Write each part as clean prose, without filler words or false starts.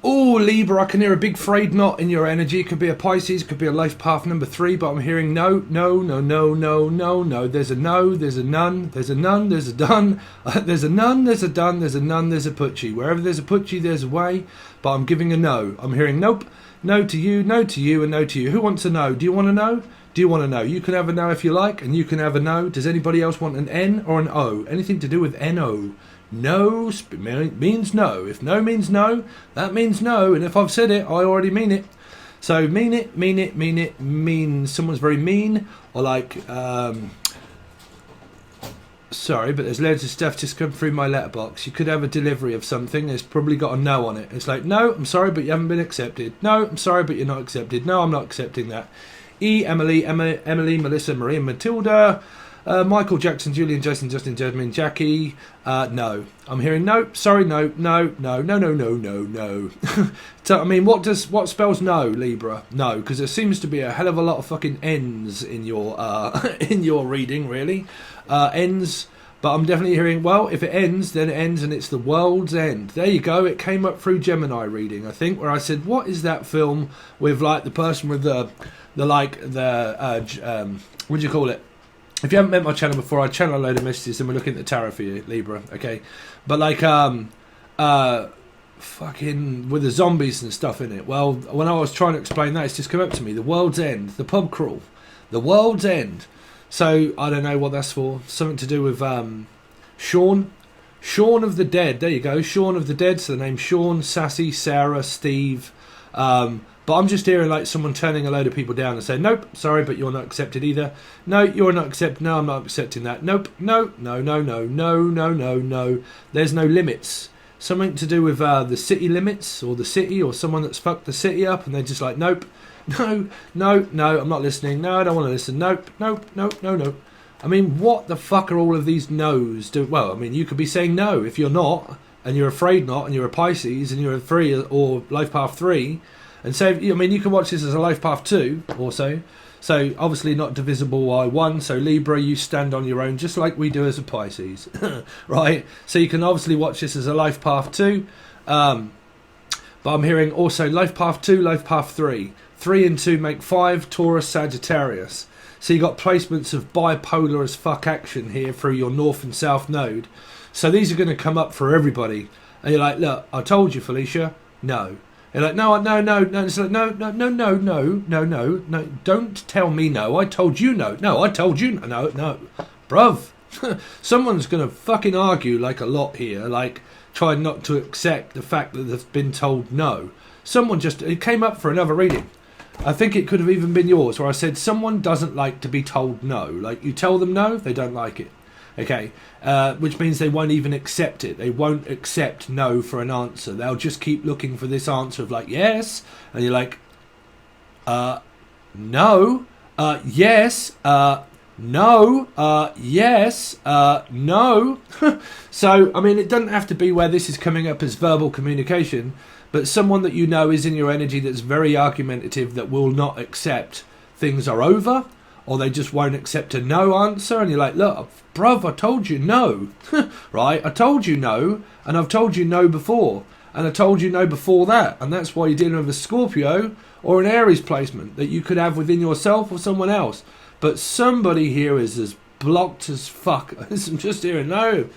Oh, Libra, I can hear a big frayed knot in your energy. It could be a Pisces, could be a life path number 3, but I'm hearing no, no, no, no, no, no, no. There's a no, there's a none, there's a none, there's a done, there's a none, there's a done, there's a none, there's a putchy. Wherever there's a putchy, there's a way, but I'm giving a no. I'm hearing nope, no to you, and no to you. Who wants a no? Do you want to know? Do you want to know? You can have a no if you like, and you can have a no. Does anybody else want an N or an O? Anything to do with N-O? No means no. If no means no, that means no. And if I've said it, I already mean it. So mean it means someone's very mean, or like, sorry, but there's loads of stuff just come through my letterbox. You could have a delivery of something. It's probably got a no on it. It's like, no, I'm sorry, but you haven't been accepted. No, I'm sorry, but you're not accepted. No, I'm not accepting that. Emily, Melissa, Maria, Matilda, Michael, Jackson, Julian, Jason, Justin, Jasmine, Jackie. No. I'm hearing no, sorry, no. So, I mean, what spells no, Libra? No, because there seems to be a hell of a lot of fucking N's in your in your reading, really. N's, but I'm definitely hearing, well, if it ends, then it ends, and it's the world's end. There you go. It came up through Gemini reading, I think, where I said, what is that film with like the person with the what do you call it? If you haven't met my channel before, I channel a load of messages and we're looking at the tarot for you, Libra, okay? But like, fucking with the zombies and stuff in it. Well, when I was trying to explain that, it's just come up to me. The world's end, the pub crawl, the world's end. So, I don't know what that's for. Something to do with Shaun of the Dead. There you go, Shaun of the Dead. So the name's Shaun, Sassy, Sarah, Steve. But I'm just hearing like someone turning a load of people down and saying, nope, sorry, but you're not accepted either. No, you're not accepted. No, I'm not accepting that. Nope, no. There's no limits. Something to do with the city limits or the city or someone that's fucked the city up and they're just like, nope, no, I'm not listening. No, I don't want to listen. Nope. I mean, what the fuck are all of these no's do? Well, I mean, you could be saying no if you're not, and you're afraid not, and you're a Pisces, and you're a 3 or life path 3. And so, I mean, you can watch this as a life path 2 also. So, obviously not divisible by 1. So, Libra, you stand on your own, just like we do as a Pisces. Right? So, you can obviously watch this as a life path 2. But I'm hearing also life path 2, life path 3. 3 and 2 make 5, Taurus, Sagittarius. So, you got placements of bipolar as fuck action here through your north and south node. So, these are going to come up for everybody. And you're like, look, I told you, Felicia. No. You're like, no. It's like, no. Don't tell me no. I told you no. No, I told you no. Bruv. Someone's going to fucking argue like a lot here. Like, try not to accept the fact that they've been told no. It came up for another reading. I think it could have even been yours, where I said someone doesn't like to be told no. Like, you tell them no, they don't like it. Okay, which means they won't even accept it. They won't accept no for an answer. They'll just keep looking for this answer of like, yes. And you're like, no, yes, no, yes, no. So, I mean, it doesn't have to be where this is coming up as verbal communication, but someone that you know is in your energy that's very argumentative, that will not accept things are over, or they just won't accept a no answer, and you're like, look, bruv, I told you no. Right? I told you no, and I've told you no before, and I told you no before that, and that's why you're dealing with a Scorpio or an Aries placement that you could have within yourself or someone else. But somebody here is as blocked as fuck. I'm just hearing no,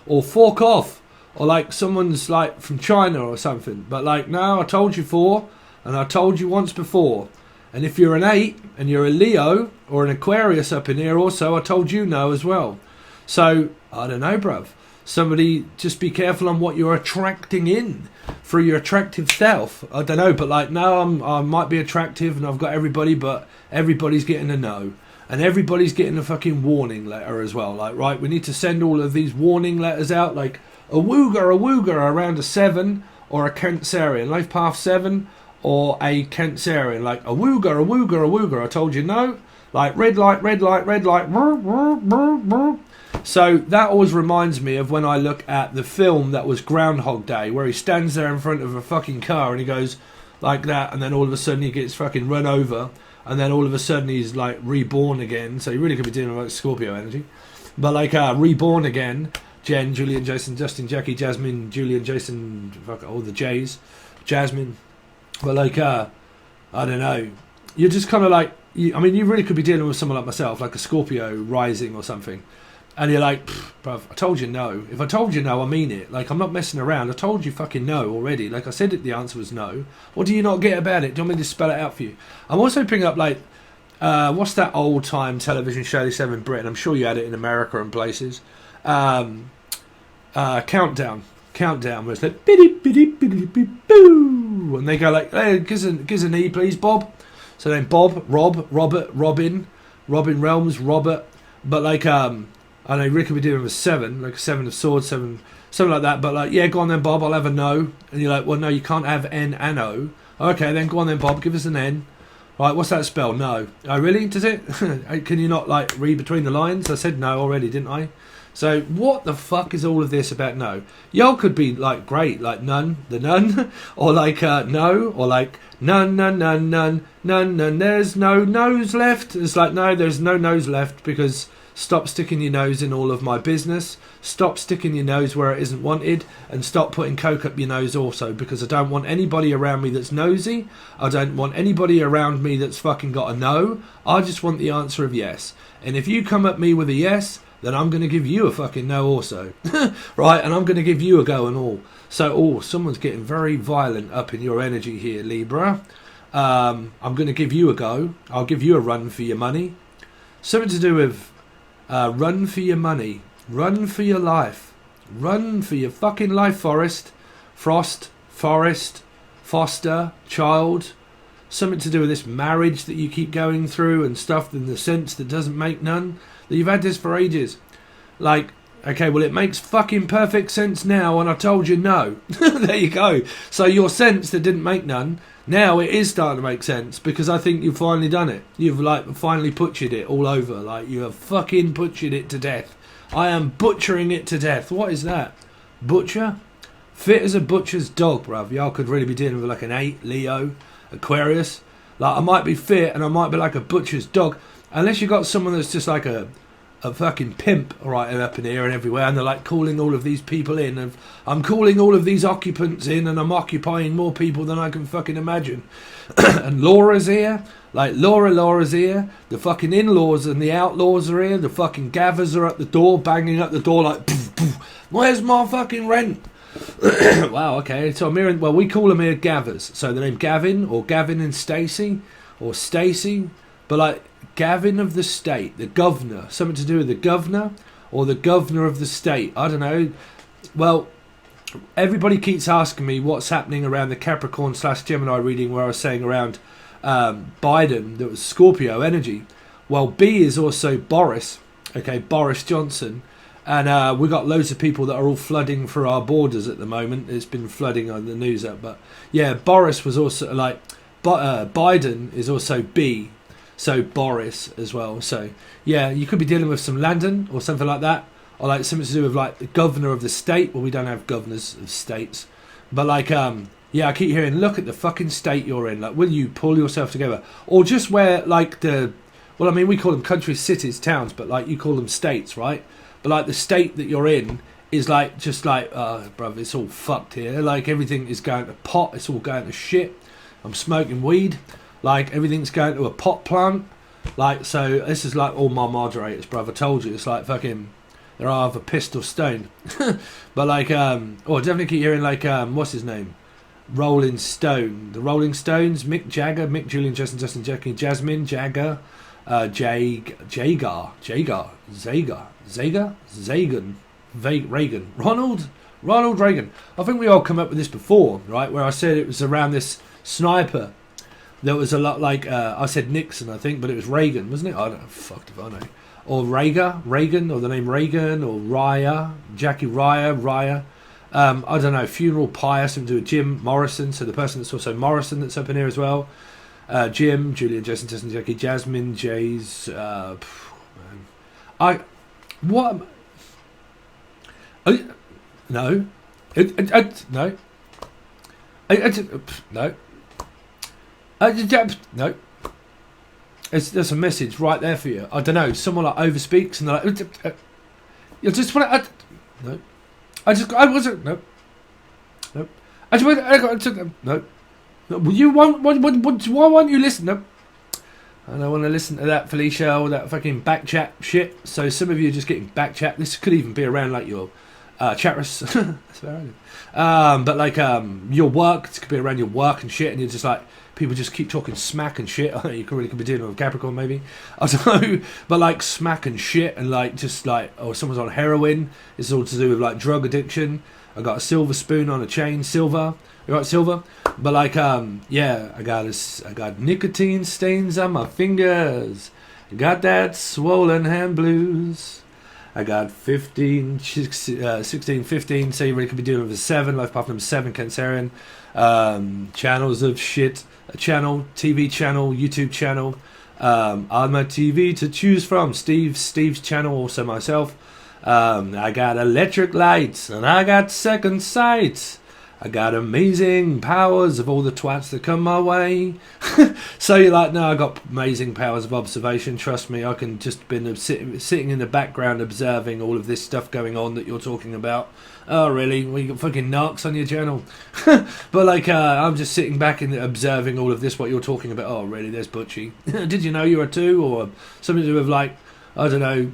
or fork off, or like someone's like from China or something, but like, no, I told you 4, and I told you once before. And if you're an 8 and you're a Leo or an Aquarius up in here also, I told you no as well. So, I don't know, bruv. Somebody, just be careful on what you're attracting in through your attractive self. I don't know, but like, no, I might be attractive and I've got everybody, but everybody's getting a no. And everybody's getting a fucking warning letter as well. Like, right, we need to send all of these warning letters out, like a wooger around a 7 or a Cancerian, life path 7. Or a Cancerian, like a wooger, I told you no. Like red light. So that always reminds me of when I look at the film that was Groundhog Day, where he stands there in front of a fucking car and he goes like that, and then all of a sudden he gets fucking run over, and then all of a sudden he's like reborn again. So he really could be dealing with like Scorpio energy, but like reborn again. Jen, Julian, Jason, Justin, Jackie, Jasmine, Julian, Jason, fuck all the J's, Jasmine. But like, I don't know. You're just kind of like, I mean, you really could be dealing with someone like myself, like a Scorpio rising or something. And you're like, bruv, I told you no. If I told you no, I mean it. Like, I'm not messing around. I told you fucking no already. Like, I said it, the answer was no. What do you not get about it? Do you want me to spell it out for you? I'm also picking up, like, what's that old-time television show they used to have in Britain? I'm sure you had it in America and places. Countdown, where it's like biddy biddy biddy biddy boo, and they go like, "Hey, gives a knee, please, Bob." So then Bob, Rob, Robert, Robin Realms, Robert. But like, I know Rick could be doing with 7, like 7 of swords, 7, something like that. But like, yeah, go on then, Bob. I'll have a no. And you're like, well, no, you can't have N and O. Okay, then go on then, Bob. Give us an N. Right, what's that spell? No. Oh, really? Does it? Can you not like read between the lines? I said no already, didn't I? So what the fuck is all of this about no? Y'all could be like great, like none, the nun, or like no, or like none, there's no nose left. It's like, no, there's no nose left, because stop sticking your nose in all of my business, stop sticking your nose where it isn't wanted, and stop putting coke up your nose also, because I don't want anybody around me that's nosy. I don't want anybody around me that's fucking got a no. I just want the answer of yes. And if you come at me with a yes, then I'm going to give you a fucking no also. Right, and I'm going to give you a go and all. So, someone's getting very violent up in your energy here, Libra. I'm going to give you a go. I'll give you a run for your money. Something to do with run for your money. Run for your life. Run for your fucking life, Frost, Forest, Foster, Child. Something to do with this marriage that you keep going through and stuff in the sense that doesn't make none. That you've had this for ages. Like, okay, well, it makes fucking perfect sense now, and I told you no. There you go. So your sense that didn't make none, now it is starting to make sense, because I think you've finally done it. You've like finally butchered it all over. Like, you have fucking butchered it to death. I am butchering it to death. What is that? Butcher? Fit as a butcher's dog, bruv. Y'all could really be dealing with like an 8, Leo, Aquarius. Like, I might be fit and I might be like a butcher's dog. Unless you got someone that's just like a fucking pimp right up in here and everywhere, and they're like calling all of these people in, and I'm calling all of these occupants in, and I'm occupying more people than I can fucking imagine. And Laura's here, like Laura's here, the fucking in-laws and the outlaws are here, the fucking gathers are at the door, banging at the door like, poof, poof, where's my fucking rent? Wow, okay, so I'm hearing, well, we call them here Gathers, so the name Gavin, or Gavin and Stacey, or Stacey, but like, Gavin of the state, the governor, something to do with the governor, or the governor of the state, I don't know. Well, everybody keeps asking me what's happening around the Capricorn/Gemini reading, where I was saying around Biden, that was Scorpio energy. Well, B is also Boris, okay, Boris Johnson, and we got loads of people that are all flooding through our borders at the moment. It's been flooding on the news up, but yeah, Boris was also like, Biden is also B. So Boris as well. So yeah, you could be dealing with some London or something like that, or like something to do with like the governor of the state. Well, we don't have governors of states, but like yeah, I keep hearing, look at the fucking state you're in. Like, will you pull yourself together, or just where like the, well, I mean, we call them countries, cities, towns, but like you call them states, right? But like the state that you're in is like just like, bruv, it's all fucked here. Like everything is going to pot. It's all going to shit. I'm smoking weed. Like, everything's going to a pot plant. Like, so this is like all my moderators, bruv. I told you, it's like fucking, they're either pissed or stoned. But like, definitely keep hearing like, what's his name? Rolling Stone. The Rolling Stones, Mick Jagger, Mick, Julian, Justin, Jackie, Jasmine, Jagger, Jagar, Zagan, Reagan, Ronald Reagan. I think we all come up with this before, right? Where I said it was around this sniper. There was a lot like, I said Nixon, I think, but it was Reagan, wasn't it? I don't know, fucked if I know. Or Reagan, or the name Reagan, or Raya, Jackie Raya. I don't know, funeral pyre, something to do with Jim Morrison, so the person that's also Morrison that's up in here as well. Jim, Julian, Jason, Justin, Jackie, Jasmine, Jays, no. No. No. No. There's a message right there for you. I don't know. Someone like overspeaks and they're like, you just want to. No. I wasn't. No. No. I took them. No. No. Why won't you listen? No. I don't want to listen to that, Felicia, all that fucking back chat shit. So some of you are just getting back chat. This could even be around like your chatters. That's very but like your work, it could be around your work and shit, and you're just like, people just keep talking smack and shit. You could be dealing with Capricorn maybe. I don't know, but like smack and shit, and like just like, oh, someone's on heroin. It's all to do with like drug addiction. I got a silver spoon on a chain, silver. You right, silver? But like yeah, I got nicotine stains on my fingers. I got that swollen hand blues. I got 15, 16, 15, so you really could be dealing with a 7, life path number 7, Cancerian. Channels of shit, a channel, TV channel, YouTube channel, on my TV to choose from, Steve's channel, also myself. I got electric lights, and I got second sight. I got amazing powers of all the twats that come my way. So you're like, no, I got amazing powers of observation. Trust me, I can just been sitting in the background observing all of this stuff going on that you're talking about. Oh, really? Well, you got fucking narcs on your channel. But like, I'm just sitting back and observing all of this, what you're talking about. Oh, really? There's Butchie. Did you know you're a 2? Or something to do with like, I don't know,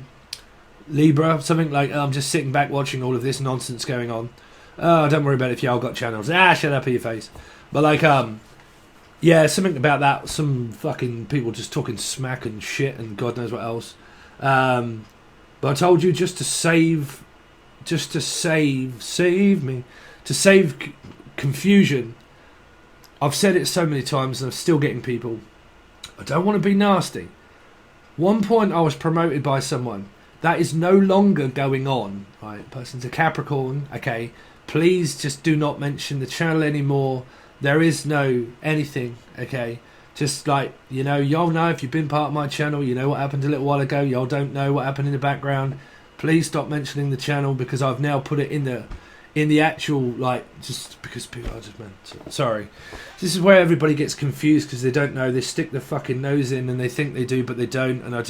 Libra, something like, I'm just sitting back watching all of this nonsense going on. Oh, don't worry about it if y'all got channels. Shut up in your face. But like, yeah, something about that. Some fucking people just talking smack and shit and God knows what else. But I told you just to save me, to save confusion. I've said it so many times and I'm still getting people. I don't want to be nasty. One point I was promoted by someone. That is no longer going on. Right, person's a Capricorn. Okay. Please just do not mention the channel anymore. There is no anything, okay? Just like, you know, y'all know if you've been part of my channel, you know what happened a little while ago. Y'all don't know what happened in the background. Please stop mentioning the channel because I've now put it in the actual, like, just because people are just meant. Sorry. This is where everybody gets confused because they don't know. They stick their fucking nose in and they think they do, but they don't. And I've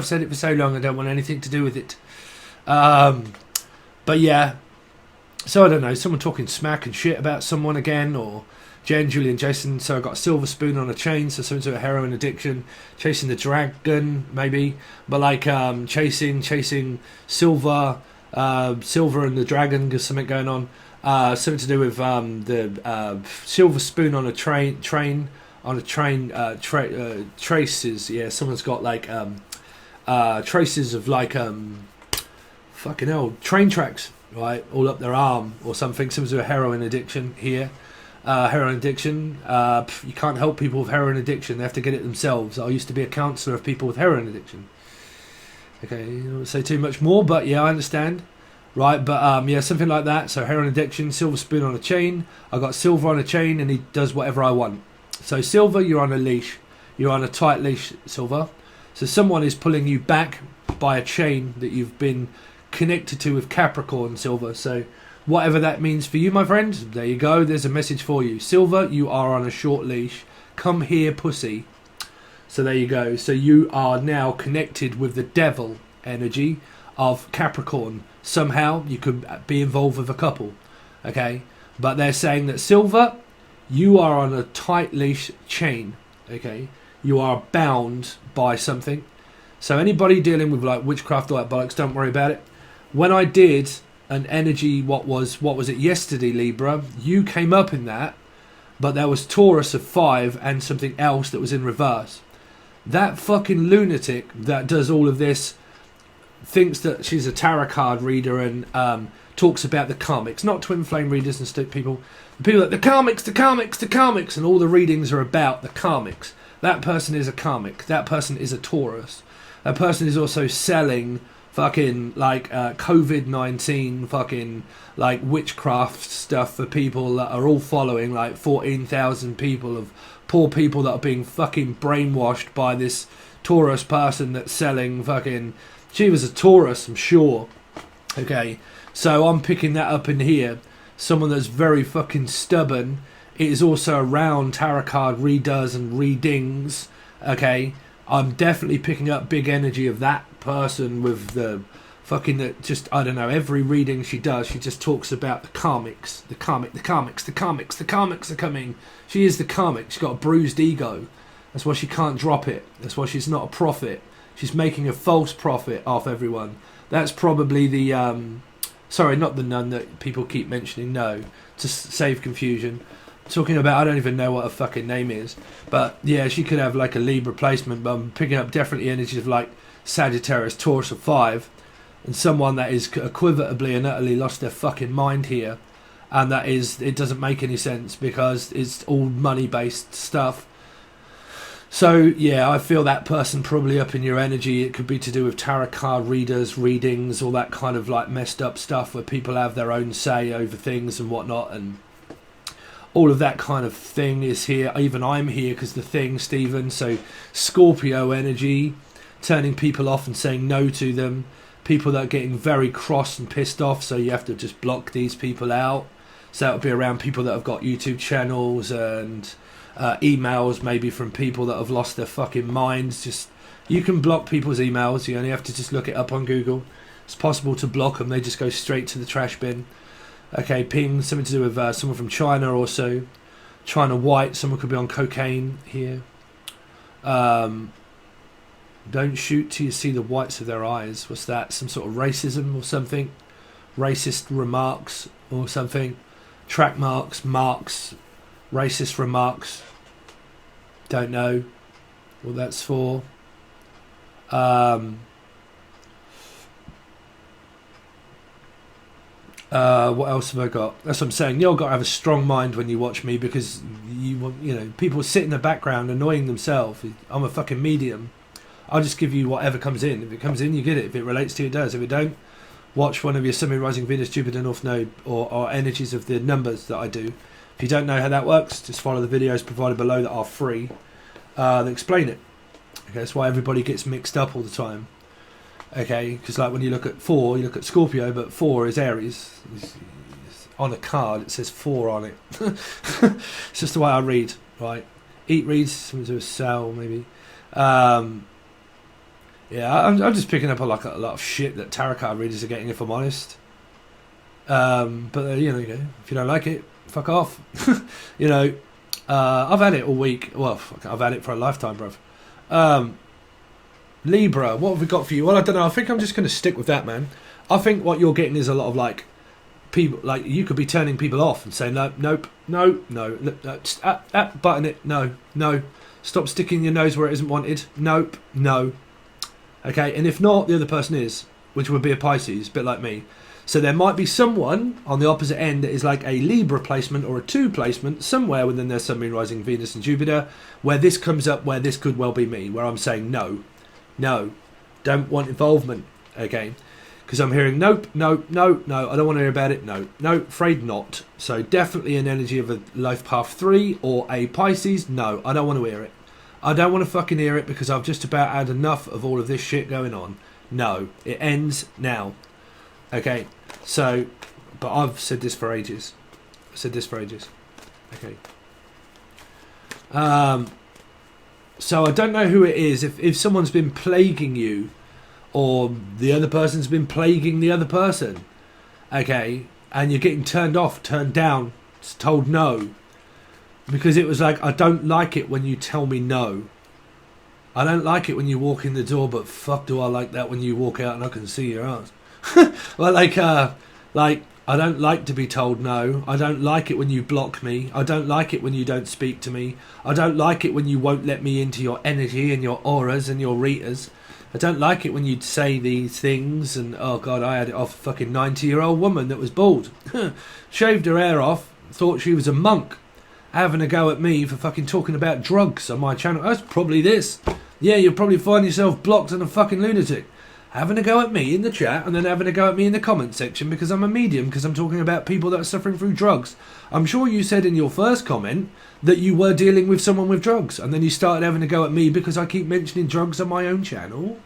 said it for so long, I don't want anything to do with it. But yeah. So I don't know, someone talking smack and shit about someone again, or Jen, Julian, Jason. So I got a silver spoon on a chain, so something to a heroin addiction, chasing the dragon maybe, but like chasing silver and the dragon. There's something going on. Something to do with the silver spoon on a train traces. Yeah, someone's got like traces of like fucking hell, train tracks. Right, all up their arm or something. Similar to a heroin addiction here. Heroin addiction. You can't help people with heroin addiction. They have to get it themselves. I used to be a counsellor of people with heroin addiction. Okay, I don't say too much more, but yeah, I understand. Right, but yeah, something like that. So heroin addiction, silver spoon on a chain. I got silver on a chain, and he does whatever I want. So silver, you're on a leash. You're on a tight leash, silver. So someone is pulling you back by a chain that you've been connected to with Capricorn, silver. So whatever that means for you, my friend, there you go. There's a message for you. Silver, you are on a short leash. Come here, pussy. So there you go. So you are now connected with the devil energy of Capricorn. Somehow you could be involved with a couple. Okay, but they're saying that silver, you are on a tight leash chain. Okay, you are bound by something. So anybody dealing with like witchcraft or that bollocks, don't worry about it. When I did an energy, what was it yesterday, Libra, you came up in that, but there was Taurus of 5 and something else that was in reverse. That fucking lunatic that does all of this thinks that she's a tarot card reader and talks about the karmics, not twin flame readers and people like the karmics, and all the readings are about the karmics. That person is a karmic. That person is a Taurus. That person is also selling fucking like COVID-19 fucking like witchcraft stuff for people that are all following, like 14,000 people of poor people that are being fucking brainwashed by this Taurus person that's selling fucking. She was a Taurus, I'm sure. Okay, so I'm picking that up in here. Someone that's very fucking stubborn. It is also around tarot card readers and readings. Okay, I'm definitely picking up big energy of that person with the fucking just, I don't know, every reading she does, she just talks about the karmics, the karmics are coming. She is the karmic. She's got a bruised ego. That's why she can't drop it. That's why she's not a prophet. She's making a false profit off everyone. That's probably the sorry, not the nun that people keep mentioning, no, to save confusion. Talking about, I don't even know what her fucking name is, but yeah, she could have like a Libra placement, but I'm picking up definitely energies of like Sagittarius, Taurus, or 5, and someone that is equivalently and utterly lost their fucking mind here, and that is, it doesn't make any sense because it's all money-based stuff. So yeah, I feel that person probably up in your energy. It could be to do with tarot card readers, readings, all that kind of like messed up stuff where people have their own say over things and whatnot, and all of that kind of thing is here. Even I'm here because the thing, Stephen. So Scorpio energy, turning people off and saying no to them. People that are getting very cross and pissed off, so you have to just block these people out. So that would be around people that have got YouTube channels and emails maybe from people that have lost their fucking minds. Just, you can block people's emails. You only have to just look it up on Google. It's possible to block them. They just go straight to the trash bin. Okay, ping, something to do with someone from China also. China white, someone could be on cocaine here. Don't shoot till you see the whites of their eyes. What's that? Some sort of racism or something? Racist remarks or something? Track marks, racist remarks. Don't know what that's for. What else have I got? That's what I'm saying. You've got to have a strong mind when you watch me, because you know, people sit in the background annoying themselves. I'm a fucking medium. I'll just give you whatever comes in. If it comes in, you get it. If it relates to you, it does. If it don't, watch one of your Sun, Moon, Rising, Venus, Jupiter, North Node, or energies of the numbers that I do. If you don't know how that works, just follow the videos provided below that are free that explain it. Okay, that's why everybody gets mixed up all the time. Okay, because like when you look at 4, you look at Scorpio, but 4 is Aries. It's on a card, it says 4 on it. It's just the way I read, right? Eat reads, something to do with sell, maybe. Yeah, I'm just picking up a lot of shit that tarot card readers are getting, if I'm honest. But you know, if you don't like it, fuck off. You know, I've had it all week. Well, I've had it for a lifetime, bruv. Libra, what have we got for you? Well, I don't know. I think I'm just going to stick with that, man. I think what you're getting is a lot of like people, like you could be turning people off and saying no, nope, no, button it, no, stop sticking your nose where it isn't wanted, nope, no. Okay, and if not, the other person is, which would be a Pisces, a bit like me. So there might be someone on the opposite end that is like a Libra placement or a 2 placement somewhere within their Sun, Moon, Rising, Venus and Jupiter, where this comes up, where this could well be me, where I'm saying no, don't want involvement, okay? Because I'm hearing nope, no, I don't want to hear about it, no, afraid not. So definitely an energy of a life path 3 or a Pisces, no, I don't want to hear it. I don't want to fucking hear it because I've just about had enough of all of this shit going on. No, it ends now. Okay, so, but I've said this for ages. Okay. So I don't know who it is. If someone's been plaguing you, or the other person's been plaguing the other person, okay, and you're getting turned off, turned down, told no, because it was like, I don't like it when you tell me no. I don't like it when you walk in the door, but fuck do I like that when you walk out and I can see your ass. Well, like I don't like to be told no. I don't like it when you block me. I don't like it when you don't speak to me. I don't like it when you won't let me into your energy and your auras and your retas. I don't like it when you say these things. And oh god, I had it off a fucking 90-year-old woman that was bald. Shaved her hair off, thought she was a monk, having a go at me for fucking talking about drugs on my channel. That's probably this. Yeah, you'll probably find yourself blocked and a fucking lunatic. Having a go at me in the chat and then having a go at me in the comment section because I'm a medium, because I'm talking about people that are suffering through drugs. I'm sure you said in your first comment that you were dealing with someone with drugs, and then you started having a go at me because I keep mentioning drugs on my own channel.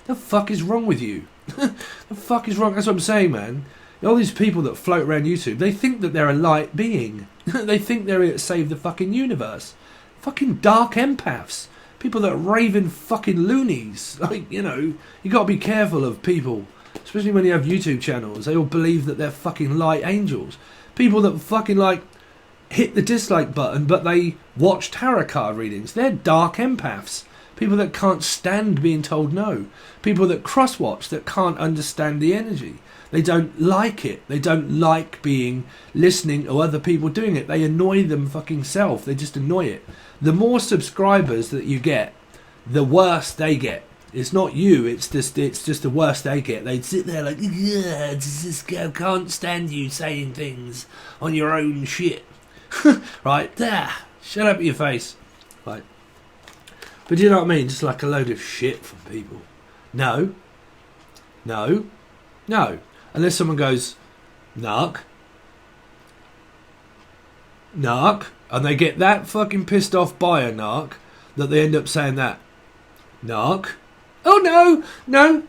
The fuck is wrong with you? The fuck is wrong? That's what I'm saying, man. All these people that float around YouTube, they think that they're a light being. They think they're here to save the fucking universe. Fucking dark empaths. People that are raving fucking loonies. Like, you know, you got to be careful of people Especially when you have YouTube channels, they all believe that they're fucking light angels. People that fucking like hit the dislike button, but they watch tarot card readings. They're dark empaths. People that can't stand being told no. People that cross-watch, that can't understand the energy. They don't like it. They don't like listening to other people doing it. They annoy them fucking self. They just annoy it. The more subscribers that you get, the worse they get. It's not you. It's just the worse they get. They sit there like, I can't stand you saying things on your own shit. Right there. Shut up your face. Right. But do you know what I mean? Just like a load of shit from people. No. Unless someone goes, narc, and they get that fucking pissed off by a narc that they end up saying that. Narc. Oh no. Narc.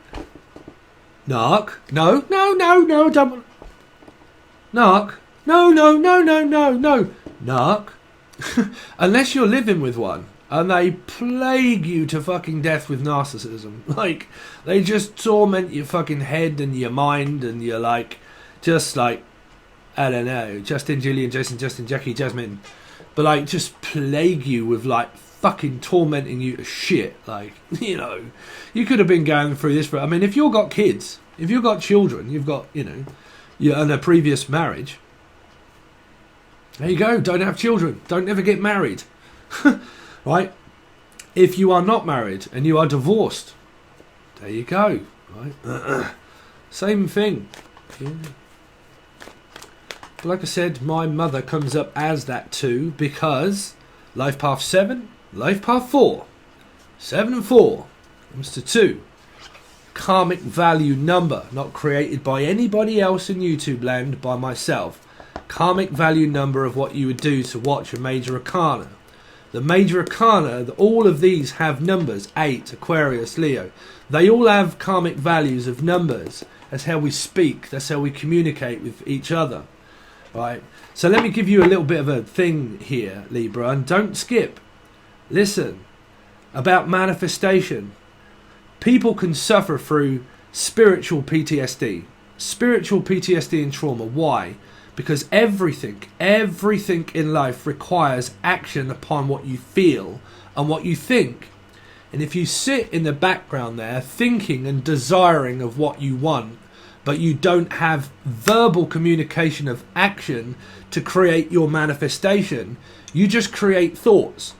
No, don't. Narc. No. Narc. Unless you're living with one. And they plague you to fucking death with narcissism. Like, they just torment your fucking head and your mind, and you're like, just like, I don't know, Justin, Julian, Jason, Justin, Jackie, Jasmine. But like, just plague you with like fucking tormenting you to shit. Like, you know, you could have been going through this I mean, if you've got kids, if you've got children, you've got, you know, you're in a previous marriage. There you go, don't have children. Don't ever get married. Right? If you are not married and you are divorced, there you go. Right? Same thing. Yeah. But like I said, my mother comes up as that too, because life path 7, life path 4. 7 and 4 comes to 2. Karmic value number, not created by anybody else in YouTube land, by myself. Karmic value number of what you would do to watch a major arcana. The major arcana, all of these have numbers. 8, Aquarius, Leo. They all have karmic values of numbers. That's how we speak. That's how we communicate with each other. Right? So let me give you a little bit of a thing here, Libra, and don't skip. Listen. About manifestation. People can suffer through spiritual PTSD. Spiritual PTSD and trauma. Why? Because everything in life requires action upon what you feel and what you think. And if you sit in the background there thinking and desiring of what you want, but you don't have verbal communication of action to create your manifestation, you just create thoughts.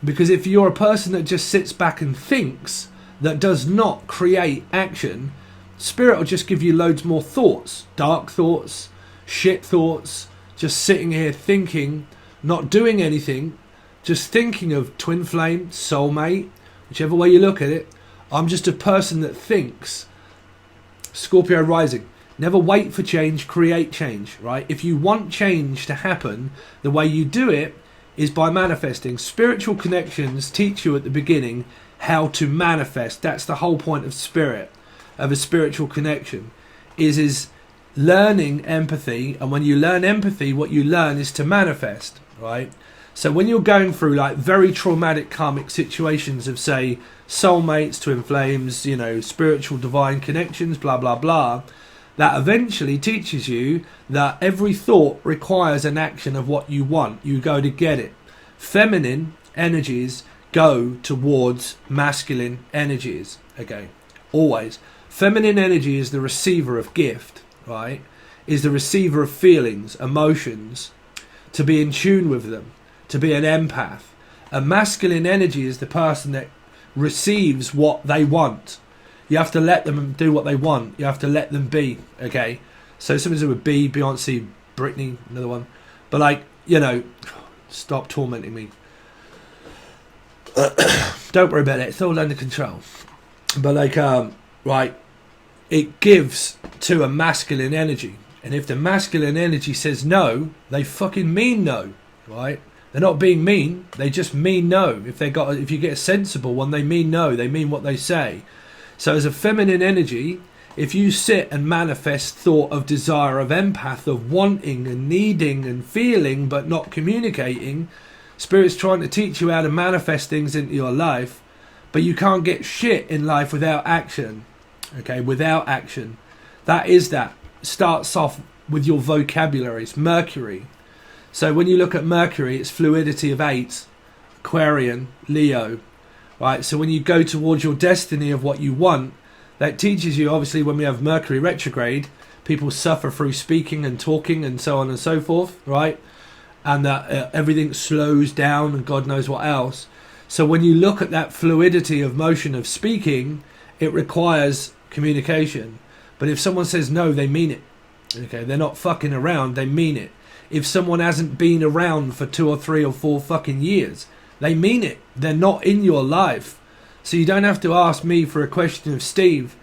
Because if you're a person that just sits back and thinks, that does not create action, Spirit will just give you loads more thoughts, dark thoughts, shit thoughts, just sitting here thinking, not doing anything, just thinking of twin flame, soulmate, whichever way you look at it. I'm just a person that thinks. Scorpio rising. Never wait for change, create change, right? If you want change to happen, the way you do it is by manifesting. Spiritual connections teach you at the beginning how to manifest. That's the whole point of spirit, of a spiritual connection, is learning empathy. And when you learn empathy, what you learn is to manifest, right? So when you're going through like very traumatic karmic situations of, say, soulmates, twin flames, you know, spiritual divine connections, blah blah blah, that eventually teaches you that every thought requires an action of what you want. You go to get it. Feminine energies go towards masculine energies. Okay, always. Feminine energy is the receiver of gift, right? Is the receiver of feelings, emotions, to be in tune with them, to be an empath. A masculine energy is the person that receives what they want. You have to let them do what they want. You have to let them be, okay? So something with B, Beyonce, Britney, another one. But like, you know, stop tormenting me. Don't worry about it. It's all under control. But like, right, it gives to a masculine energy. And if the masculine energy says no, they fucking mean no, right? They're not being mean. They just mean no. If you get a sensible one, they mean no. They mean what they say. So as a feminine energy, if you sit and manifest thought of desire, of empath, of wanting and needing and feeling but not communicating, Spirit's trying to teach you how to manifest things into your life, but you can't get shit in life without action. okay, without action. That is that. Starts off with your vocabulary. It's Mercury. So when you look at Mercury, it's fluidity of 8, Aquarian, Leo, right? So when you go towards your destiny of what you want, that teaches you, obviously, when we have Mercury retrograde, people suffer through speaking and talking and so on and so forth, right? And that everything slows down and God knows what else. So when you look at that fluidity of motion of speaking, it requires communication. But if someone says no, they mean it. Okay, they're not fucking around, they mean it. If someone hasn't been around for 2 or 3 or 4 fucking years, they mean it. They're not in your life. So you don't have to ask me for a question of, Steve,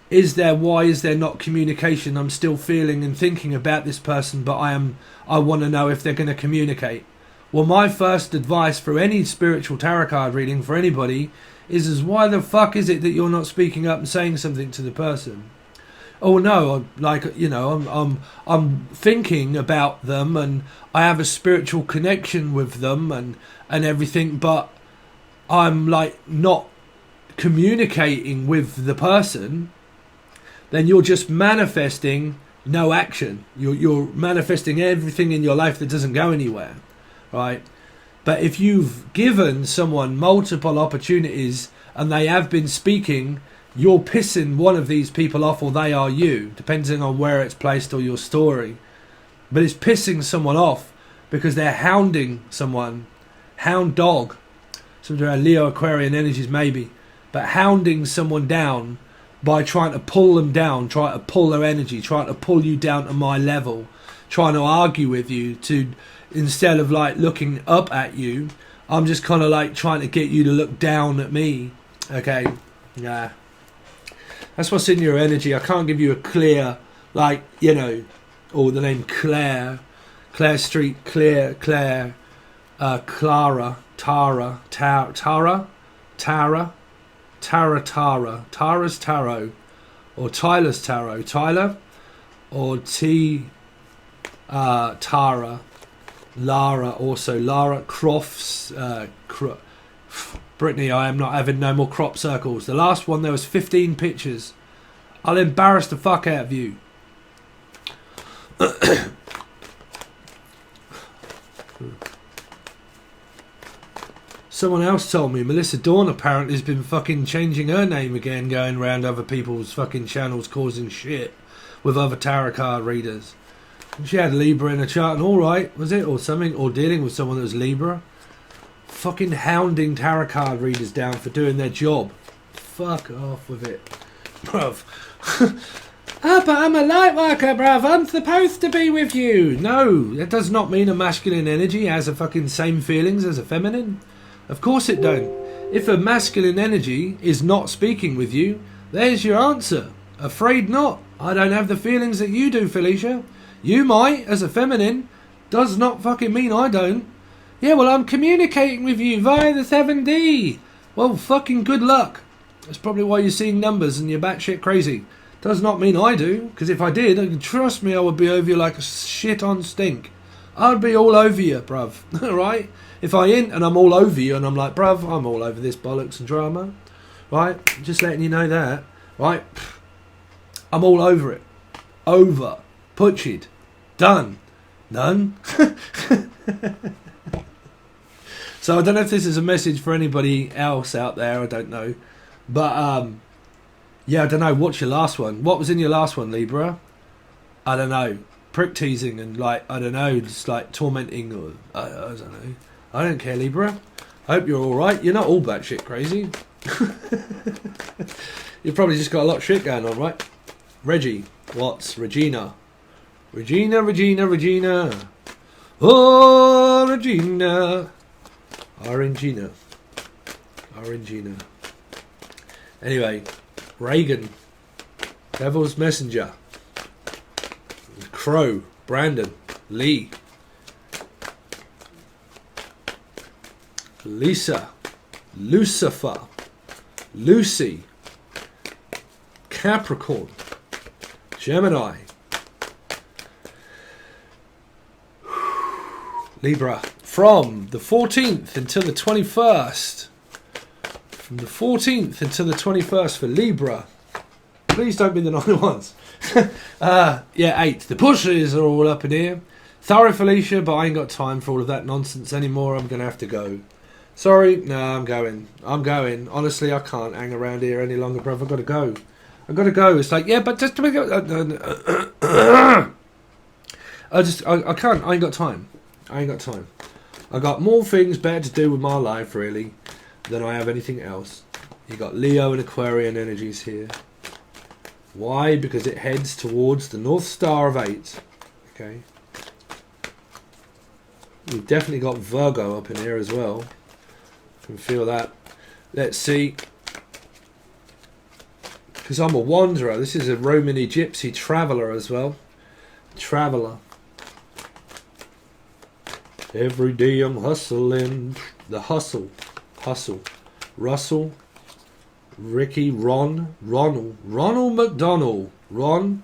why is there not communication? I'm still feeling and thinking about this person, but I want to know if they're going to communicate. Well, my first advice for any spiritual tarot card reading for anybody is why the fuck is it that you're not speaking up and saying something to the person? Oh no, like, you know, I'm thinking about them and I have a spiritual connection with them and everything, but I'm like not communicating with the person. Then you're just manifesting no action. You're manifesting everything in your life that doesn't go anywhere, right? But if you've given someone multiple opportunities and they have been speaking, you're pissing one of these people off, or they are you, depending on where it's placed or your story. But it's pissing someone off because they're hounding someone. Hound dog. Some of our Leo Aquarian energies maybe. But hounding someone down by trying to pull them down, trying to pull their energy, trying to pull you down to my level, trying to argue with you, to instead of like looking up at you, I'm just kind of like trying to get you to look down at me. Okay, yeah. That's what's in your energy. I can't give you a clear, like, you know, or the name Claire Street, Claire, Clara, Tara, Tara's Tarot, or Tyler's Tarot, Tyler, or Tara, Lara, also Lara Crofts, Brittany, I am not having no more crop circles. The last one, there was 15 pictures. I'll embarrass the fuck out of you. Someone else told me Melissa Dawn apparently has been fucking changing her name again, going around other people's fucking channels causing shit with other tarot card readers. She had Libra in her chart and alright, was it? Or something, or dealing with someone that was Libra. Fucking hounding tarot card readers down for doing their job. Fuck off with it. Bruv. But I'm a light worker, bruv. I'm supposed to be with you. No, that does not mean a masculine energy has a fucking same feelings as a feminine. Of course it don't. If a masculine energy is not speaking with you, there's your answer. Afraid not. I don't have the feelings that you do, Felicia. You might, as a feminine. Does not fucking mean I don't. Yeah, well, I'm communicating with you via the 7D. Well, fucking good luck. That's probably why you're seeing numbers and you're batshit crazy. Does not mean I do, because if I did, trust me, I would be over you like a shit on stink. I'd be all over you, bruv. Right? If I ain't and I'm all over you and I'm like, bruv, I'm all over this bollocks and drama. Right? Just letting you know that. Right? I'm all over it. Over. Putchid. Done. None. So I don't know if this is a message for anybody else out there. I don't know. But, yeah, I don't know. What's your last one? What was in your last one, Libra? I don't know. Prick teasing and, like, I don't know, just, like, tormenting or, I don't know. I don't care, Libra. I hope you're all right. You're not all batshit crazy. You've probably just got a lot of shit going on, right? Reggie. Watts. Regina. Regina. Oh, Regina. Orangina. Anyway, Reagan. Devil's Messenger. Crow. Brandon. Lee. Lisa. Lucifer. Lucy. Capricorn. Gemini. Libra. From the 14th until the 21st. From the 14th until the 21st for Libra. Please don't be the 9 of Wands. Yeah, 8. The pushes are all up in here. Sorry, Felicia, but I ain't got time for all of that nonsense anymore. I'm going to have to go. Sorry, no, I'm going. Honestly, I can't hang around here any longer, bruv. I've got to go. It's like, yeah, but just to make it... I can't. I ain't got time. I got more things better to do with my life, really, than I have anything else. You got Leo and Aquarian energies here. Why? Because it heads towards the North Star of 8. Okay. We've definitely got Virgo up in here as well. Can feel that. Let's see. Because I'm a wanderer. This is a Romany Gypsy traveller as well. Traveller. Every day I'm hustling. The hustle. Russell. Ricky. Ronald McDonald. Ronald.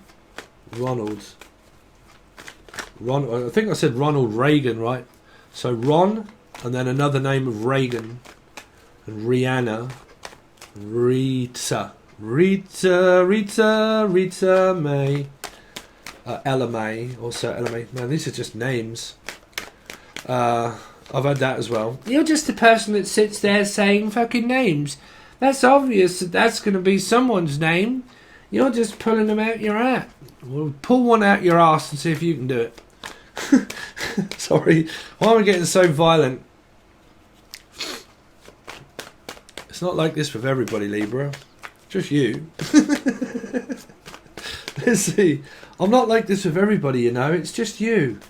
I think I said Ronald Reagan, right? So Ron, and then another name of Reagan, and Rihanna, Rita May, Ella May, also Ella May. Man, these are just names. I've had that as well. You're just the person that sits there saying fucking names. That's obvious that that's going to be someone's name. You're just pulling them out your hat. Well, pull one out your ass and see if you can do it. Sorry, why am I getting so violent? It's not like this with everybody, Libra. Just you. Let's see. I'm not like this with everybody, you know. It's just you.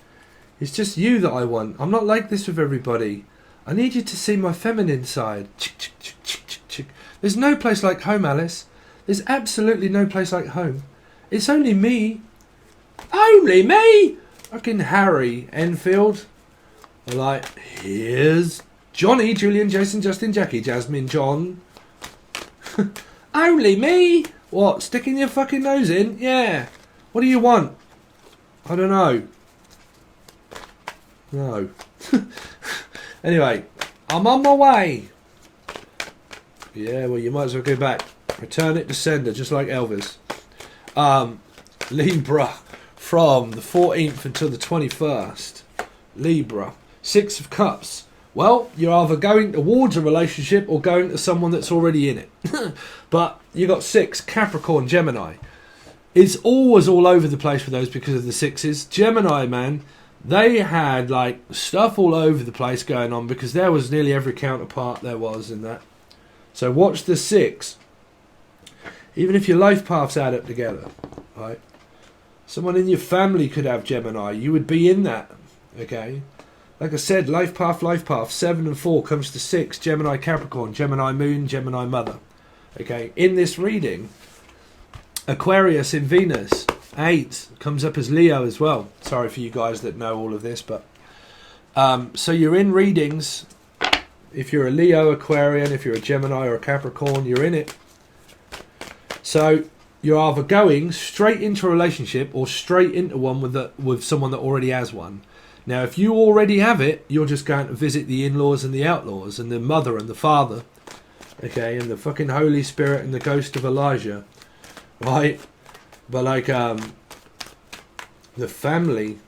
It's just you that I want. I'm not like this with everybody. I need you to see my feminine side. There's no place like home, Alice. There's absolutely no place like home. It's only me. Only me? Fucking Harry Enfield. I'm like, here's Johnny, Julian, Jason, Justin, Jackie, Jasmine, John. Only me? What, sticking your fucking nose in? Yeah. What do you want? I don't know. No. Anyway, I'm on my way. Yeah, well, you might as well go back. Return it to sender, just like Elvis. Libra, from the 14th until the 21st. Libra, 6 of Cups. Well, you're either going towards a relationship or going to someone that's already in it. But you got 6, Capricorn, Gemini. It's always all over the place with those because of the 6s. Gemini, man, they had like stuff all over the place going on because there was nearly every counterpart there was in that. So watch the 6. Even if your life paths add up together, right? Someone in your family could have Gemini. You would be in that, okay? Like I said, life path. 7 and 4 comes to 6. Gemini, Capricorn, Gemini Moon, Gemini Mother. Okay, in this reading, Aquarius in Venus, 8 comes up as Leo as well. Sorry for you guys that know all of this, but so you're in readings. If you're a Leo, Aquarian, if you're a Gemini or a Capricorn, you're in it. So you're either going straight into a relationship or straight into one with someone that already has one. Now, if you already have it, you're just going to visit the in-laws and the outlaws and the mother and the father, okay, and the fucking Holy Spirit and the ghost of Elijah, right? But like the family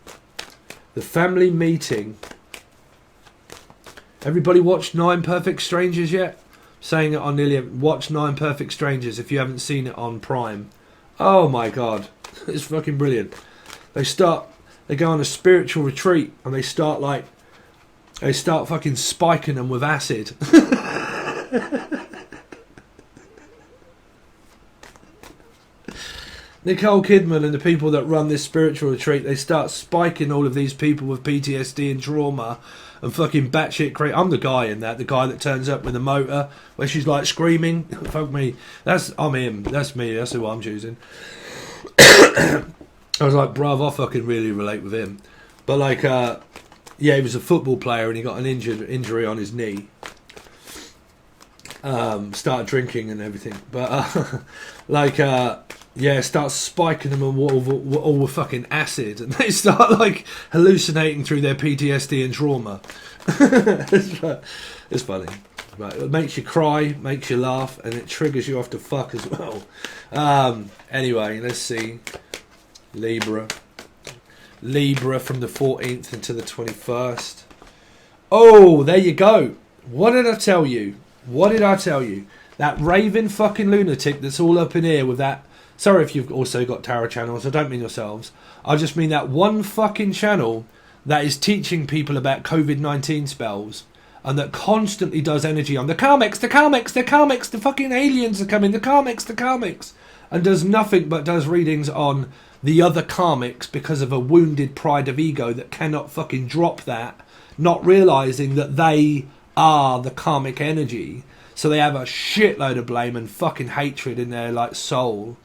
meeting. Everybody watched 9 Perfect Strangers yet? Saying it on nearly watch 9 Perfect Strangers if you haven't seen it on Prime. Oh my god, it's fucking brilliant. They go on a spiritual retreat and they start fucking spiking them with acid. Nicole Kidman and the people that run this spiritual retreat, they start spiking all of these people with PTSD and trauma and fucking batshit crazy. I'm the guy in that, the guy that turns up with a motor where she's like screaming. Fuck me. I'm him. That's me. That's who I'm choosing. I was like, bruv, I fucking really relate with him. But like, yeah, he was a football player and he got an injury on his knee. Started drinking and everything. But yeah, starts spiking them all with fucking acid, and they start like hallucinating through their PTSD and trauma. It's funny. Right, it makes you cry, makes you laugh, and it triggers you off to fuck as well. Anyway, let's see. Libra from the 14th into the 21st. Oh, there you go. What did I tell you? What did I tell you? That raving fucking lunatic that's all up in here with that. Sorry if you've also got tarot channels. I don't mean yourselves. I just mean that one fucking channel that is teaching people about COVID-19 spells and that constantly does energy on the Karmics, the fucking aliens are coming, the Karmics, and does nothing but does readings on the other Karmics because of a wounded pride of ego that cannot fucking drop that, not realising that they are the karmic energy. So they have a shitload of blame and fucking hatred in their like soul,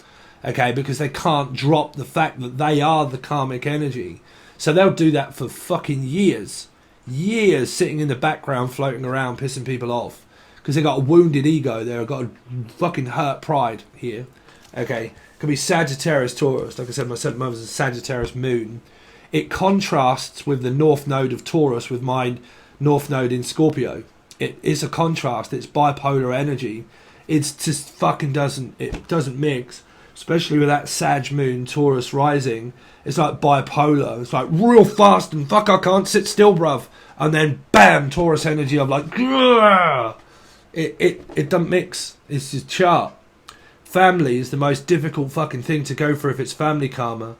okay, because they can't drop the fact that they are the karmic energy. So they'll do that for fucking years, sitting in the background, floating around, pissing people off, because they got a wounded ego. They've got a fucking hurt pride here, okay. Could be Sagittarius, Taurus. Like I said, my seventh month is a Sagittarius moon. It contrasts with the north node of Taurus with my north node in Scorpio. It is a contrast. It's bipolar energy. It's just fucking doesn't mix. Especially with that Sag moon, Taurus rising. It's like bipolar. It's like real fast and fuck, I can't sit still, bruv. And then bam, Taurus energy of like, grrr. It doesn't mix. It's just chart. Family is the most difficult fucking thing to go through if it's family karma,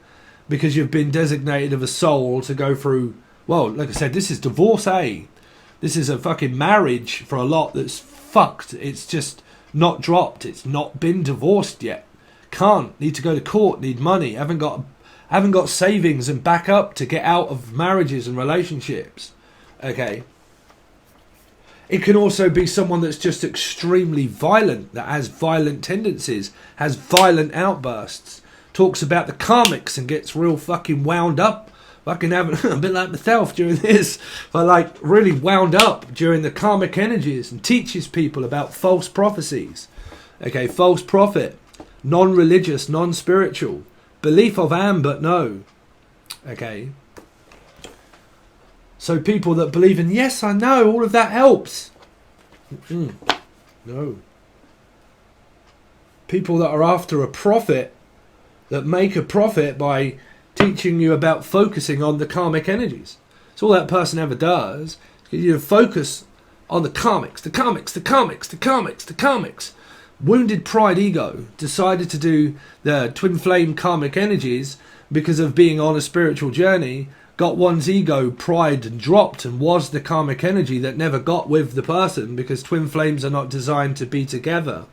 because you've been designated of a soul to go through. Well, like I said, this is divorce, This is a fucking marriage for a lot that's fucked. It's just not dropped. It's not been divorced yet. Can't. Need to go to court. Need money. Haven't got savings and backup to get out of marriages and relationships. Okay. It can also be someone that's just extremely violent, that has violent tendencies, has violent outbursts, talks about the Karmics and gets real fucking wound up. Fucking having a bit like myself during this, but like really wound up during the karmic energies, and teaches people about false prophecies. Okay, false prophet, non-religious, non-spiritual, belief of am but no. Okay. So people that believe in, yes, I know, all of that helps. No. People that are after a profit, that make a profit by teaching you about focusing on the karmic energies. It's all that person ever does. You focus on the Karmics, the Karmics, the Karmics, the Karmics, the Karmics. Wounded pride ego decided to do the twin flame karmic energies because of being on a spiritual journey, got one's ego, pride, and dropped, and was the karmic energy that never got with the person, because twin flames are not designed to be together.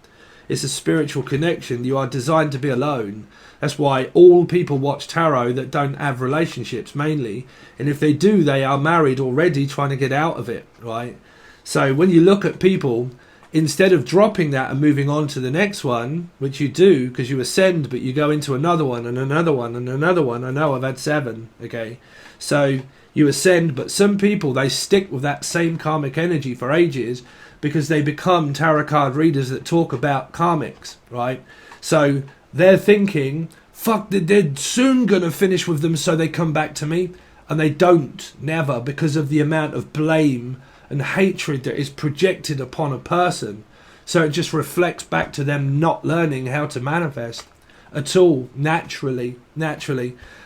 It's a spiritual connection. You are designed to be alone. That's why all people watch tarot that don't have relationships mainly. And if they do, they are married already trying to get out of it, right? So when you look at people, instead of dropping that and moving on to the next one, which you do because you ascend, but you go into another one and another one and another one. I know I've had 7, okay? So you ascend, but some people, they stick with that same karmic energy for ages because they become tarot card readers that talk about karmics, right? So they're thinking, fuck, they're soon going to finish with them so they come back to me. And they don't, never, because of the amount of blame and hatred that is projected upon a person. So it just reflects back to them not learning how to manifest at all, naturally,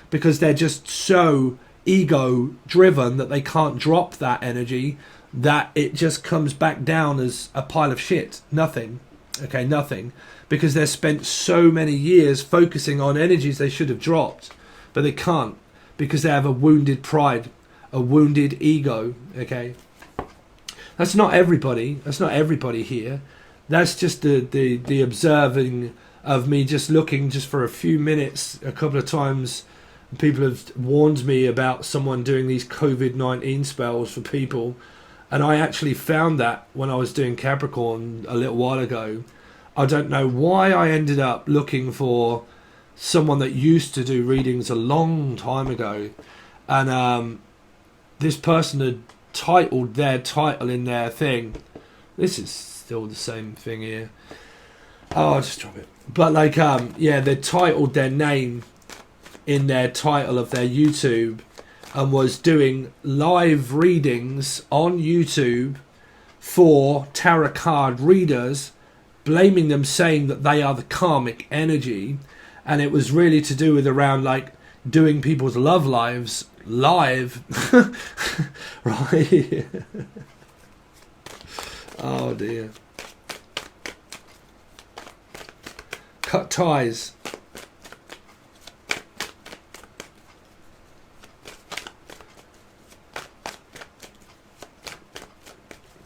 because they're just so ego driven that they can't drop that energy, that it just comes back down as a pile of shit. Nothing. Okay, nothing. Because they've spent so many years focusing on energies they should have dropped, but they can't, because they have a wounded pride, a wounded ego. Okay, that's not everybody. That's not everybody here. That's just the observing of me, just looking just for a few minutes. A couple of times people have warned me about someone doing these COVID-19 spells for people, and I actually found that when I was doing Capricorn a little while ago. I don't know why I ended up looking for someone that used to do readings a long time ago, and this person had titled their title in their thing. This is still the same thing here. Oh, I'll just drop it. But like, yeah, they titled their name in their title of their YouTube, and was doing live readings on YouTube for tarot card readers, blaming them, saying that they are the karmic energy, and it was really to do with around like doing people's love lives live. Right. Oh dear. Cut ties.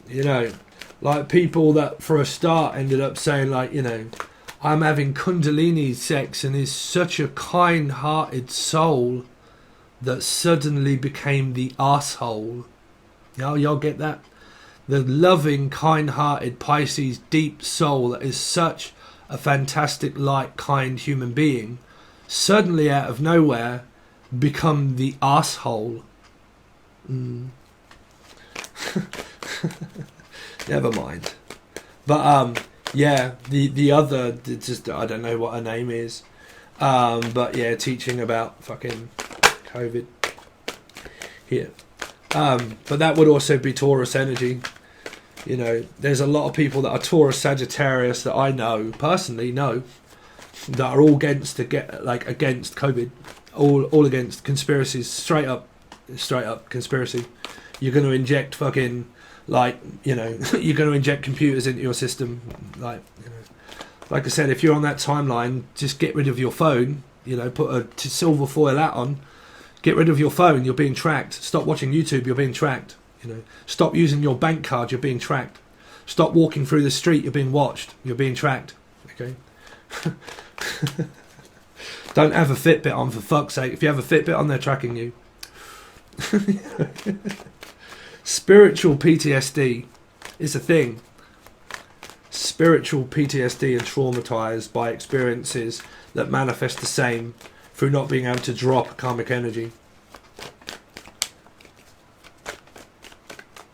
You know, like people that for a start ended up saying like, you know, I'm having Kundalini sex and is such a kind-hearted soul that suddenly became the asshole. Y'all get that? The loving, kind-hearted Pisces deep soul that is such a fantastic, light, kind human being, suddenly out of nowhere become the asshole. Never mind. But yeah, the other, just I don't know what her name is, but yeah, teaching about fucking COVID here. But that would also be Taurus energy. You know, there's a lot of people that are Taurus Sagittarius that I know personally that are all against against COVID, all against conspiracies, straight up conspiracy. You're going to inject fucking, like, you know, you're going to inject computers into your system. Like, you know, like I said, if you're on that timeline, just get rid of your phone. You know, put a silver foil hat on. Get rid of your phone. You're being tracked. Stop watching YouTube. You're being tracked. You know, stop using your bank card. You're being tracked. Stop walking through the street. You're being watched. You're being tracked. Okay. Don't have a Fitbit on, for fuck's sake. If you have a Fitbit on, they're tracking you. Spiritual PTSD is a thing. Spiritual PTSD and traumatized by experiences that manifest the same through not being able to drop karmic energy.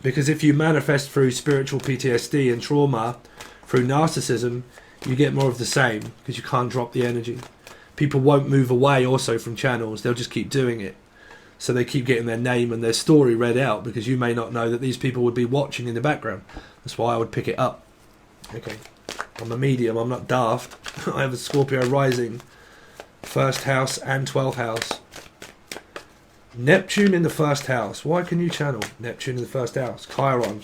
Because if you manifest through spiritual PTSD and trauma through narcissism, you get more of the same because you can't drop the energy. People won't move away also from channels. They'll just keep doing it. So they keep getting their name and their story read out because you may not know that these people would be watching in the background. That's why I would pick it up. Okay. I'm a medium. I'm not daft. I have a Scorpio rising. First house and 12th house. Neptune in the first house. Why can you channel Neptune in the first house? Chiron.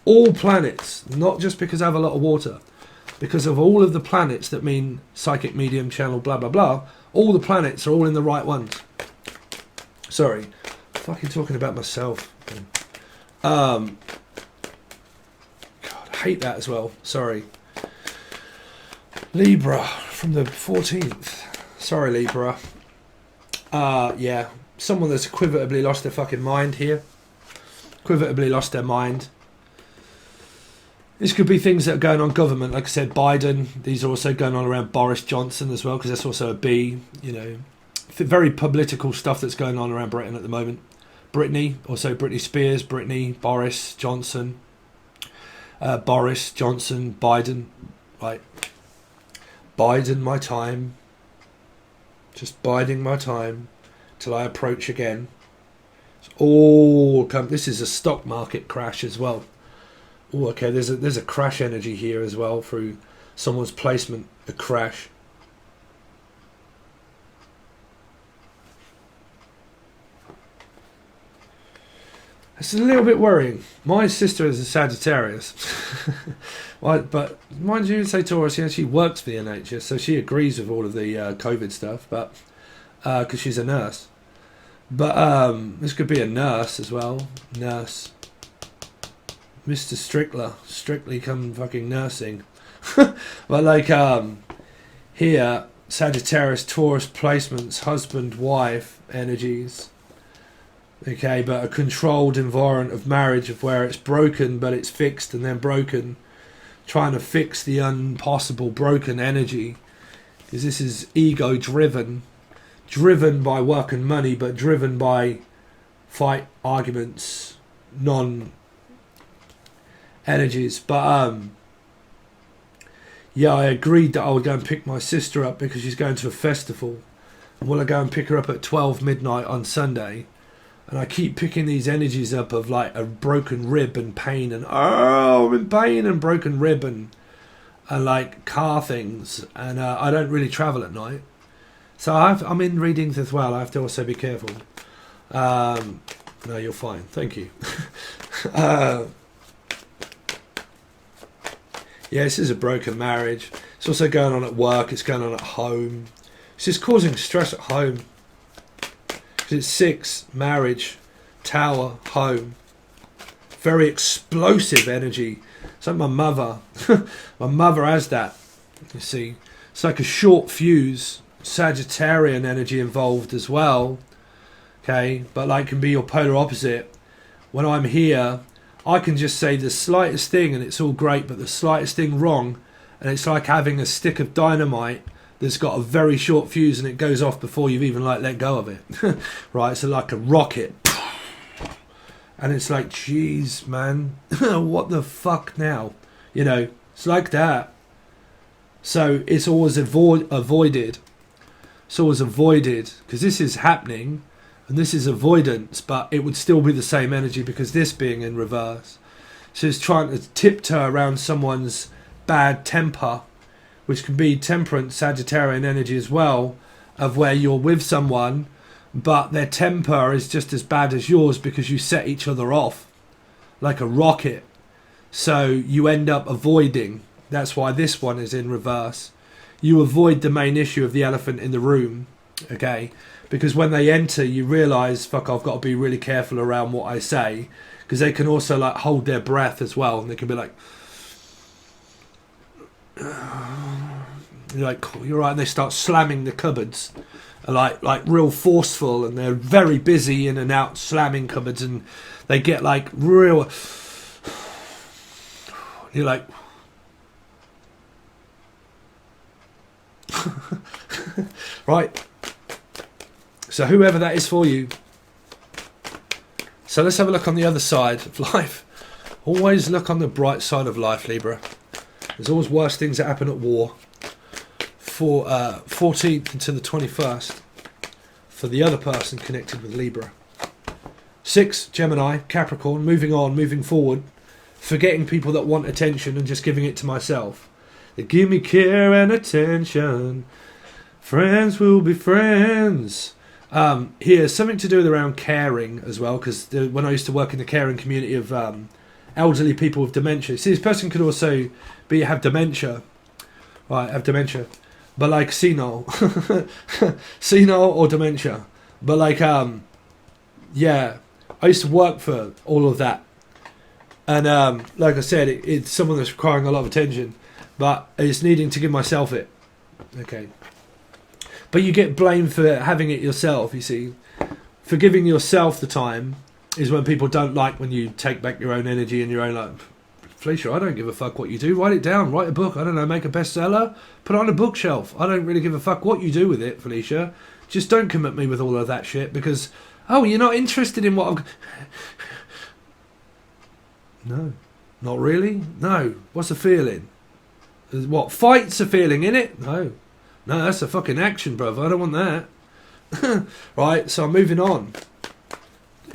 All planets. Not just because I have a lot of water. Because of all of the planets that mean psychic, medium, channel, blah, blah, blah. All the planets are all in the right ones. Sorry. I'm fucking talking about myself. God, I hate that as well. Sorry. Libra from the 14th. Sorry, Libra. Yeah. Someone that's equivotably lost their fucking mind here. Equivotably lost their mind. This could be things that are going on government. Like I said, Biden. These are also going on around Boris Johnson as well, because that's also a B. You know, very political stuff that's going on around Britain at the moment. Britney, also Britney Spears, Britney, Boris Johnson. Boris Johnson, Biden. Right. Biden my time. Just biding my time till I approach again. It's all come. This is a stock market crash as well. Oh, okay. There's a crash energy here as well through someone's placement. A crash. It's a little bit worrying. My sister is a Sagittarius. Well, but mind you, say Taurus, yeah, she works for the NHS, so she agrees with all of the COVID stuff, but because she's a nurse. But this could be a nurse as well. Nurse. Mr. Strickler. Strictly come fucking nursing. But like here, Sagittarius, Taurus placements, husband, wife energies. Okay, but a controlled environment of marriage of where it's broken, but it's fixed and then broken. Trying to fix the impossible broken energy. Because this is ego driven. Driven by work and money, but driven by fight, arguments, non-energies. But, yeah, I agreed that I would go and pick my sister up because she's going to a festival. And will I go and pick her up at 12 midnight on Sunday? And I keep picking these energies up of like a broken rib and pain and I'm in pain and broken rib and like car things. And I don't really travel at night. So I'm in readings as well. I have to also be careful. No, you're fine. Thank you. Yeah, this is a broken marriage. It's also going on at work. It's going on at home. It's just causing stress at home. It's 6, marriage, tower, home. Very explosive energy. It's like my mother. My mother has that. You see, it's like a short fuse. Sagittarian energy involved as well. Okay, but like can be your polar opposite. When I'm here, I can just say the slightest thing and it's all great, but the slightest thing wrong, and it's like having a stick of dynamite that's got a very short fuse and it goes off before you've even like let go of it. Right, so like a rocket. And it's like, geez, man, what the fuck now? You know, it's like that. So it's always avoided. It's always avoided because this is happening and this is avoidance, but it would still be the same energy because this being in reverse. So it's trying to tiptoe around someone's bad temper, which can be temperance, Sagittarian energy as well, of where you're with someone, but their temper is just as bad as yours because you set each other off like a rocket. So you end up avoiding. That's why this one is in reverse. You avoid the main issue of the elephant in the room, okay? Because when they enter, you realise, fuck, I've got to be really careful around what I say, because they can also like hold their breath as well, and they can be like, you're like, you're right, and they start slamming the cupboards, like real forceful, and they're very busy in and out slamming cupboards, and they get like real. You're like, right. So whoever that is for you. So let's have a look on the other side of life. Always look on the bright side of life, Libra. There's always worse things that happen at war. For 14th to the 21st for the other person connected with Libra. 6, Gemini, Capricorn, moving on, moving forward, forgetting people that want attention and just giving it to myself. They give me care and attention. Friends will be friends. Here, something to do with around caring as well, because when I used to work in the caring community of elderly people with dementia, see, this person could also have dementia, right? Have dementia, but like senile, senile or dementia. But like, yeah, I used to work for all of that, and like I said, it's someone that's requiring a lot of attention, but it's needing to give myself it. Okay. But you get blamed for having it yourself, you see. For giving yourself the time is when people don't like when you take back your own energy and your own, like, Felicia, I don't give a fuck what you do. Write it down. Write a book. I don't know, make a bestseller. Put it on a bookshelf. I don't really give a fuck what you do with it, Felicia. Just don't come at me with all of that shit because, oh, you're not interested in what I'm... No. Not really? No. What's the feeling? What? Fight's a feeling, innit? No. No, that's a fucking action, brother. I don't want that. Right, so I'm moving on.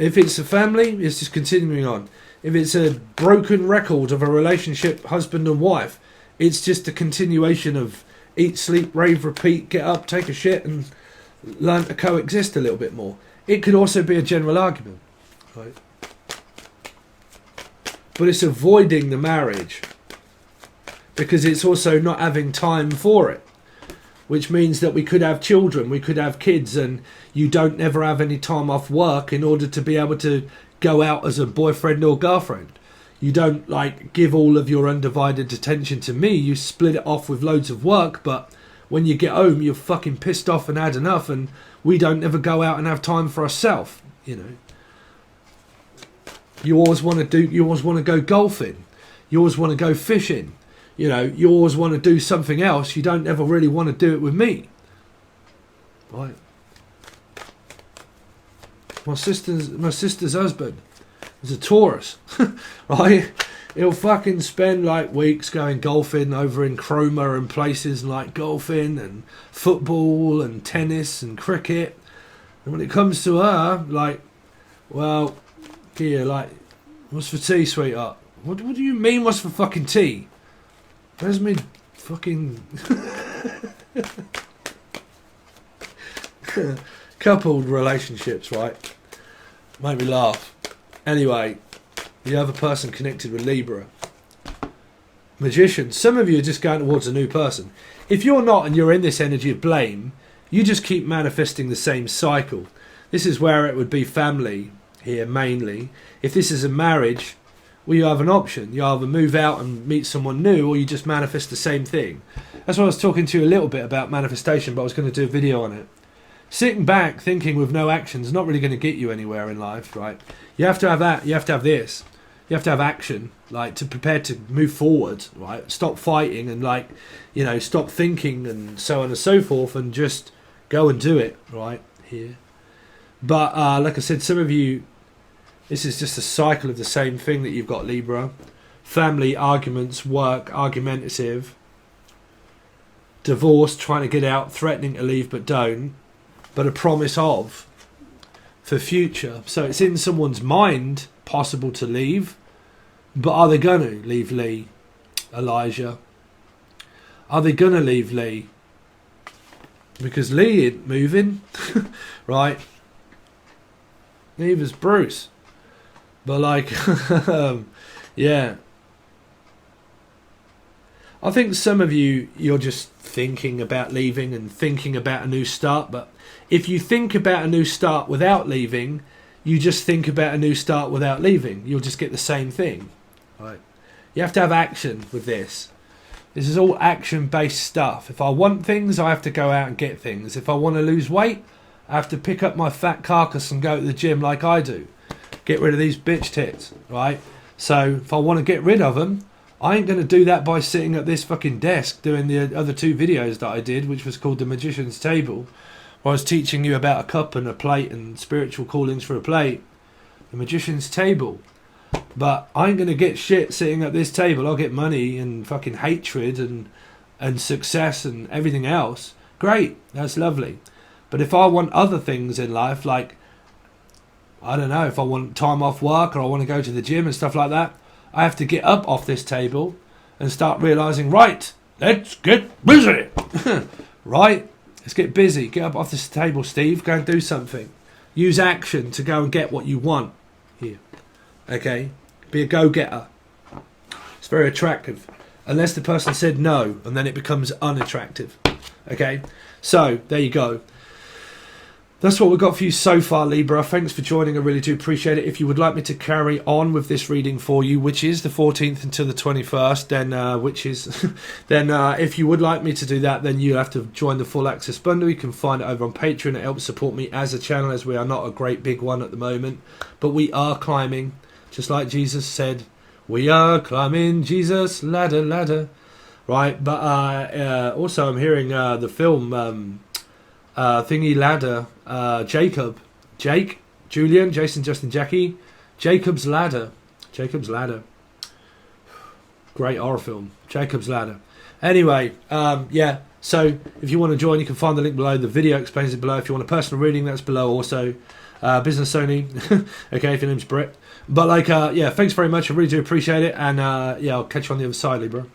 If it's a family, it's just continuing on. If it's a broken record of a relationship, husband and wife, it's just a continuation of eat, sleep, rave, repeat, get up, take a shit, and learn to coexist a little bit more. It could also be a general argument, right? But it's avoiding the marriage because it's also not having time for it. Which means that we could have children, we could have kids, and you don't never have any time off work in order to be able to go out as a boyfriend or girlfriend. You don't like give all of your undivided attention to me, you split it off with loads of work, but when you get home you're fucking pissed off and had enough, and we don't ever go out and have time for ourselves, you know. You always want to go golfing, you always want to go fishing. You know, you always want to do something else. You don't ever really want to do it with me. Right. My sister's husband is a Taurus. Right? He'll fucking spend like weeks going golfing over in Cromer and places like golfing and football and tennis and cricket. And when it comes to her, like, Well, here, like, what's for tea, sweetheart? What do you mean, what's for fucking tea? Where's me fucking... coupled relationships, right? Make me laugh. Anyway, the other person connected with Libra. Magician. Some of you are just going towards a new person. If you're not and you're in this energy of blame, you just keep manifesting the same cycle. This is where it would be family here mainly. If this is a marriage, well, you have an option. You either move out and meet someone new, or you just manifest the same thing. That's why I was talking to you a little bit about manifestation, but I was going to do a video on it. Sitting back thinking with no action is not really going to get you anywhere in life, right? You have to have that. You have to have this. You have to have action, like, to prepare to move forward, right? Stop fighting and, like, you know, stop thinking and so on and so forth, and just go and do it, right? Here. But like I said, some of you, this is just a cycle of the same thing that you've got, Libra. Family, arguments, work, argumentative, divorce, trying to get out, threatening to leave but don't, but a promise of for future. So it's in someone's mind possible to leave, but are they going to leave Lee, Elijah? Are they going to leave Lee? Because Lee ain't moving, right? Neither's Bruce. But like, yeah. I think some of you, you're just thinking about leaving and thinking about a new start. But if you think about a new start without leaving, you just think about a new start without leaving. You'll just get the same thing. Right? You have to have action with this. This is all action-based stuff. If I want things, I have to go out and get things. If I want to lose weight, I have to pick up my fat carcass and go to the gym like I do. Get rid of these bitch tits, right? So if I want to get rid of them, I ain't going to do that by sitting at this fucking desk doing the other two videos that I did, which was called The Magician's Table, where I was teaching you about a cup and a plate and spiritual callings for a plate. The Magician's Table. But I ain't going to get shit sitting at this table. I'll get money and fucking hatred and success and everything else. Great, that's lovely. But if I want other things in life, like, I don't know, if I want time off work or I want to go to the gym and stuff like that, I have to get up off this table and start realising, right, let's get busy. Right? Let's get busy. Get up off this table, Steve. Go and do something. Use action to go and get what you want here. Okay? Be a go-getter. It's very attractive. Unless the person said no, and then it becomes unattractive. Okay? So, there you go. That's what we've got for you so far, Libra. Thanks for joining. I really do appreciate it. If you would like me to carry on with this reading for you, which is the 14th until the 21st, then if you would like me to do that, then you have to join the full access bundle. You can find it over on Patreon. It helps support me as a channel, as we are not a great big one at the moment, but we are climbing, just like Jesus said. We are climbing Jesus' ladder, ladder. Right, but also I'm hearing the film Thingy Ladder, Jake, Julian, Jason, Justin, Jackie, Jacob's Ladder. Great horror film, Jacob's Ladder. Anyway, yeah, so if you want to join, you can find the link below. The video explains it below. If you want a personal reading, that's below also. Business Sony, okay, if your name's Brett. But like, yeah, thanks very much. I really do appreciate it. And yeah, I'll catch you on the other side, Libra.